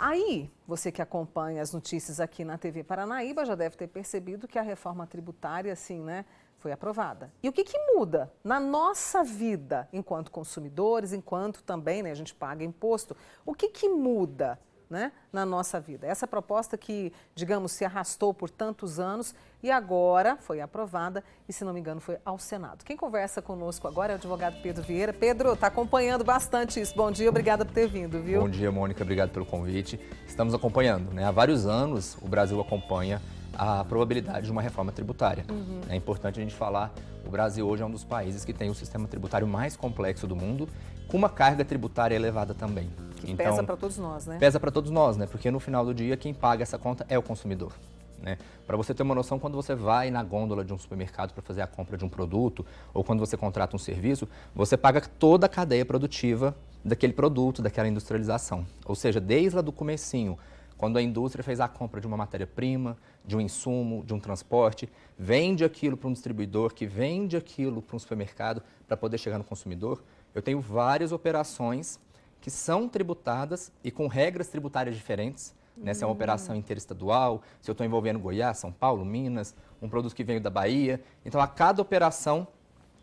Aí, você que acompanha as notícias aqui na TV Paranaíba já deve ter percebido que a reforma tributária, assim, né, foi aprovada. E o que muda na nossa vida enquanto consumidores, enquanto também, né, a gente paga imposto? O que muda, né, na nossa vida? Essa proposta que, digamos, se arrastou por tantos anos e agora foi aprovada e, se não me engano, foi ao Senado. Quem conversa conosco agora é o advogado Pedro Vieira. Pedro, está acompanhando bastante isso. Bom dia, obrigada por ter vindo, viu? Bom dia, Mônica, obrigado pelo convite. Estamos acompanhando, né? Há vários anos o Brasil acompanha a probabilidade de uma reforma tributária. É importante a gente falar, o Brasil hoje é um dos países que tem o sistema tributário mais complexo do mundo, com uma carga tributária elevada também. Que pesa para todos nós, né? Pesa para todos nós, né? Porque no final do dia quem paga essa conta é o consumidor. Né? Para você ter uma noção, quando você vai na gôndola de um supermercado para fazer a compra de um produto ou quando você contrata um serviço, você paga toda a cadeia produtiva daquele produto, daquela industrialização. Ou seja, desde lá do comecinho, quando a indústria fez a compra de uma matéria-prima, de um insumo, de um transporte, vende aquilo para um distribuidor, que vende aquilo para um supermercado para poder chegar no consumidor, eu tenho várias operações que são tributadas e com regras tributárias diferentes. Né, se é uma operação interestadual, se eu estou envolvendo Goiás, São Paulo, Minas, um produto que veio da Bahia. Então, a cada operação,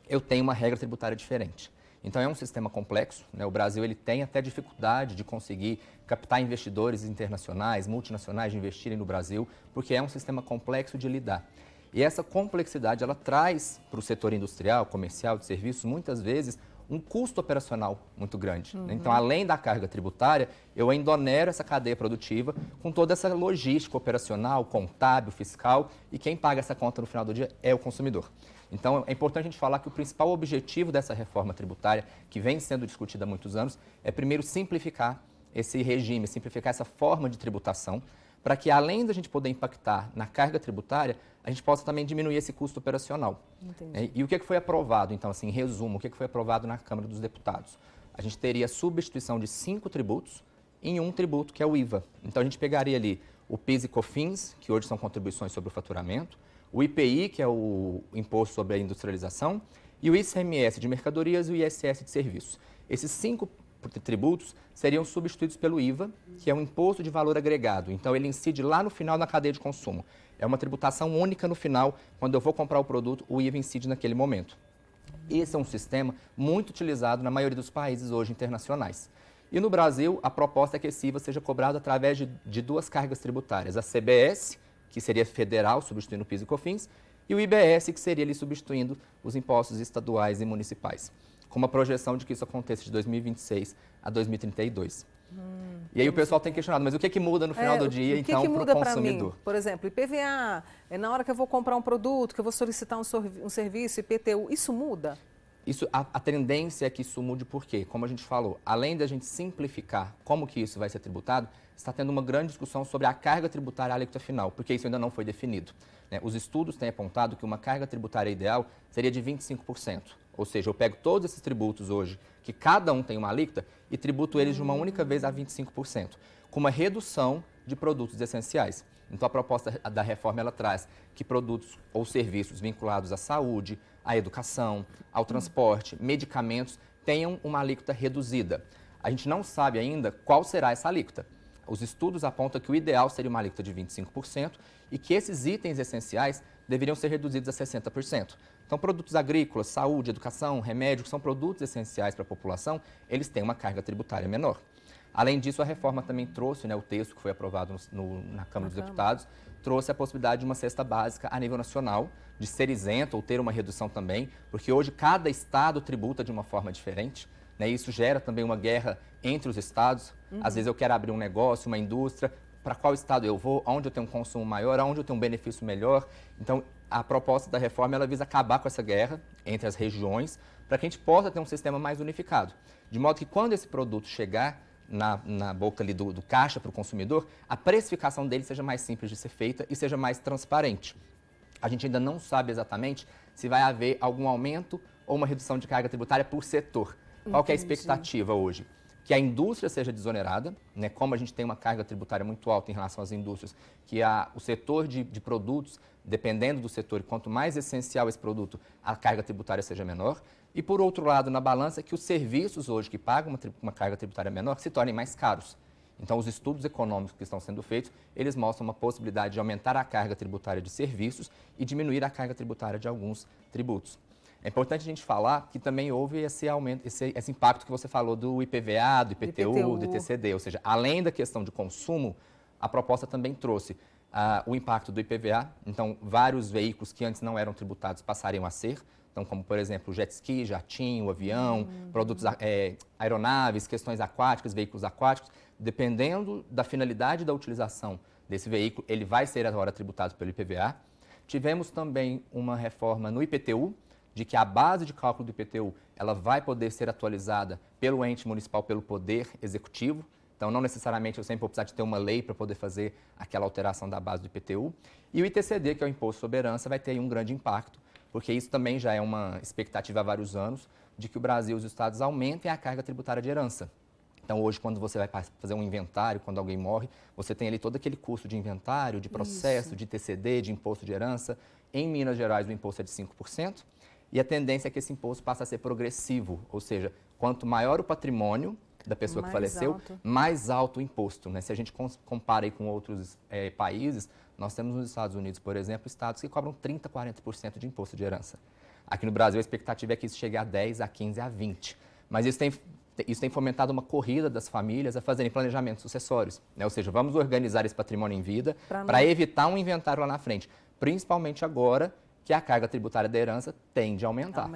eu tenho uma regra tributária diferente. Então, é um sistema complexo. Né? O Brasil ele tem até dificuldade de conseguir captar investidores internacionais, multinacionais de investirem no Brasil, porque é um sistema complexo de lidar. E essa complexidade, ela traz para o setor industrial, comercial, de serviços, muitas vezes, um custo operacional muito grande. Né? Então, além da carga tributária, eu ainda onero essa cadeia produtiva com toda essa logística operacional, contábil, fiscal, e quem paga essa conta no final do dia é o consumidor. Então, é importante a gente falar que o principal objetivo dessa reforma tributária, que vem sendo discutida há muitos anos, é primeiro simplificar esse regime, simplificar essa forma de tributação, para que além da gente poder impactar na carga tributária, a gente possa também diminuir esse custo operacional. E o que foi aprovado, então, assim, em resumo, o que foi aprovado na Câmara dos Deputados? A gente teria a substituição de 5 tributos em um tributo, que é o IVA. Então, a gente pegaria ali o PIS e COFINS, que hoje são contribuições sobre o faturamento, o IPI, que é o Imposto sobre a Industrialização, e o ICMS de mercadorias e o ISS de serviços. Esses 5 tributos seriam substituídos pelo IVA, que é um imposto de valor agregado. Então, ele incide lá no final na cadeia de consumo. É uma tributação única no final, quando eu vou comprar o produto, o IVA incide naquele momento. Esse é um sistema muito utilizado na maioria dos países hoje internacionais. E no Brasil, a proposta é que esse IVA seja cobrado através de 2 cargas tributárias. A CBS, que seria federal, substituindo o PIS e COFINS, e o IBS, que seria ali substituindo os impostos estaduais e municipais, com uma projeção de que isso aconteça de 2026 a 2032. E aí o pessoal tem questionado, mas o que muda no final do dia, então, para o consumidor? Por exemplo, IPVA, na hora que eu vou comprar um produto, que eu vou solicitar um serviço, IPTU, isso muda? A tendência é que isso mude porque, como a gente falou, além da gente simplificar como que isso vai ser tributado, está tendo uma grande discussão sobre a carga tributária alíquota final, porque isso ainda não foi definido. Né? Os estudos têm apontado que uma carga tributária ideal seria de 25%. Ou seja, eu pego todos esses tributos hoje, que cada um tem uma alíquota, e tributo eles de uma única vez a 25%, com uma redução de produtos essenciais. Então, a proposta da reforma, ela traz que produtos ou serviços vinculados à saúde, à educação, ao transporte, medicamentos, tenham uma alíquota reduzida. A gente não sabe ainda qual será essa alíquota. Os estudos apontam que o ideal seria uma alíquota de 25% e que esses itens essenciais deveriam ser reduzidos a 60%. Então, produtos agrícolas, saúde, educação, remédio, que são produtos essenciais para a população, eles têm uma carga tributária menor. Além disso, a reforma também trouxe, né, o texto que foi aprovado na Câmara dos Deputados, trouxe a possibilidade de uma cesta básica a nível nacional, de ser isento ou ter uma redução também, porque hoje cada estado tributa de uma forma diferente. Né, isso gera também uma guerra entre os estados. Às vezes eu quero abrir um negócio, uma indústria, para qual estado eu vou, onde eu tenho um consumo maior, onde eu tenho um benefício melhor. Então, a proposta da reforma ela visa acabar com essa guerra entre as regiões, para que a gente possa ter um sistema mais unificado. De modo que quando esse produto chegar na boca ali do caixa para o consumidor, a precificação dele seja mais simples de ser feita e seja mais transparente. A gente ainda não sabe exatamente se vai haver algum aumento ou uma redução de carga tributária por setor. Qual que é a expectativa hoje? Que a indústria seja desonerada, né? Como a gente tem uma carga tributária muito alta em relação às indústrias, que o setor de produtos, dependendo do setor, quanto mais essencial esse produto, a carga tributária seja menor. E, por outro lado, na balança, que os serviços hoje que pagam uma carga tributária menor se tornem mais caros. Então, os estudos econômicos que estão sendo feitos, eles mostram uma possibilidade de aumentar a carga tributária de serviços e diminuir a carga tributária de alguns tributos. É importante a gente falar que também houve esse aumento, esse impacto que você falou do IPVA, do IPTU, do ITCD, ou seja, além da questão de consumo, a proposta também trouxe o impacto do IPVA, então vários veículos que antes não eram tributados passariam a ser, então como por exemplo o jet ski, jatinho, avião, produtos aeronaves, questões aquáticas, veículos aquáticos, dependendo da finalidade da utilização desse veículo, ele vai ser agora tributado pelo IPVA. Tivemos também uma reforma no IPTU, de que a base de cálculo do IPTU ela vai poder ser atualizada pelo ente municipal, pelo Poder Executivo. Então, não necessariamente eu sempre vou precisar de ter uma lei para poder fazer aquela alteração da base do IPTU. E o ITCD, que é o Imposto sobre Herança, vai ter aí um grande impacto, porque isso também já é uma expectativa há vários anos de que o Brasil e os estados aumentem a carga tributária de herança. Então, hoje, quando você vai fazer um inventário, quando alguém morre, você tem ali todo aquele custo de inventário, de processo, de ITCD, de imposto de herança. Em Minas Gerais, o imposto é de 5%. E a tendência é que esse imposto passe a ser progressivo, ou seja, quanto maior o patrimônio da pessoa que faleceu, mais alto o imposto, né? Se a gente compara aí com outros países, nós temos nos Estados Unidos, por exemplo, estados que cobram 30%, 40% de imposto de herança. Aqui no Brasil, a expectativa é que isso chegue a 10%, a 15%, a 20%. Mas isso tem fomentado uma corrida das famílias a fazerem planejamentos sucessórios, né? Ou seja, vamos organizar esse patrimônio em vida para evitar um inventário lá na frente, principalmente agora que a carga tributária da herança tende a aumentar.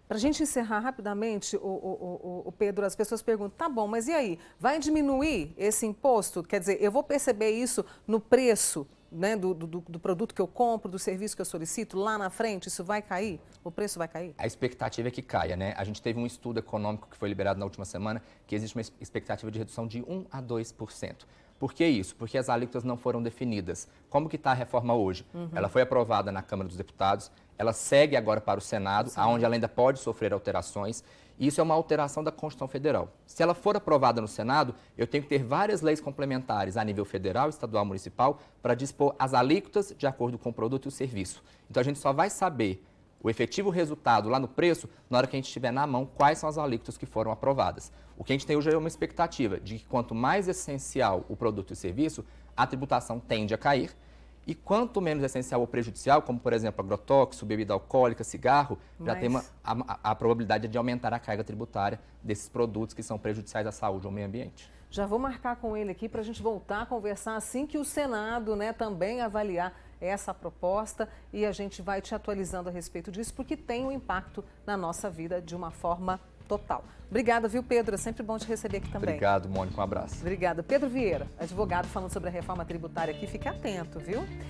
Para a gente encerrar rapidamente, o Pedro, as pessoas perguntam, tá bom, mas e aí? Vai diminuir esse imposto? Quer dizer, eu vou perceber isso no preço, né, do produto que eu compro, do serviço que eu solicito, lá na frente, isso vai cair? O preço vai cair? A expectativa é que caia, né? A gente teve um estudo econômico que foi liberado na última semana, que existe uma expectativa de redução de 1% a 2%. Por que isso? Porque as alíquotas não foram definidas. Como que está a reforma hoje? Ela foi aprovada na Câmara dos Deputados, ela segue agora para o Senado, onde ela ainda pode sofrer alterações. E isso é uma alteração da Constituição Federal. Se ela for aprovada no Senado, eu tenho que ter várias leis complementares a nível federal, estadual, municipal, para dispor as alíquotas de acordo com o produto e o serviço. Então a gente só vai saber o efetivo resultado lá no preço na hora que a gente tiver na mão quais são as alíquotas que foram aprovadas. O que a gente tem hoje é uma expectativa de que quanto mais essencial o produto e o serviço, a tributação tende a cair. E quanto menos essencial ou prejudicial, como por exemplo agrotóxico, bebida alcoólica, cigarro, já tem a probabilidade de aumentar a carga tributária desses produtos que são prejudiciais à saúde ou ao meio ambiente. Já vou marcar com ele aqui para a gente voltar a conversar assim que o Senado, né, também avaliar essa proposta e a gente vai te atualizando a respeito disso, porque tem um impacto na nossa vida de uma forma total. Obrigada, viu, Pedro? É sempre bom te receber aqui também. Obrigado, Mônica. Um abraço. Obrigada. Pedro Vieira, advogado, falando sobre a reforma tributária aqui. Fique atento, viu?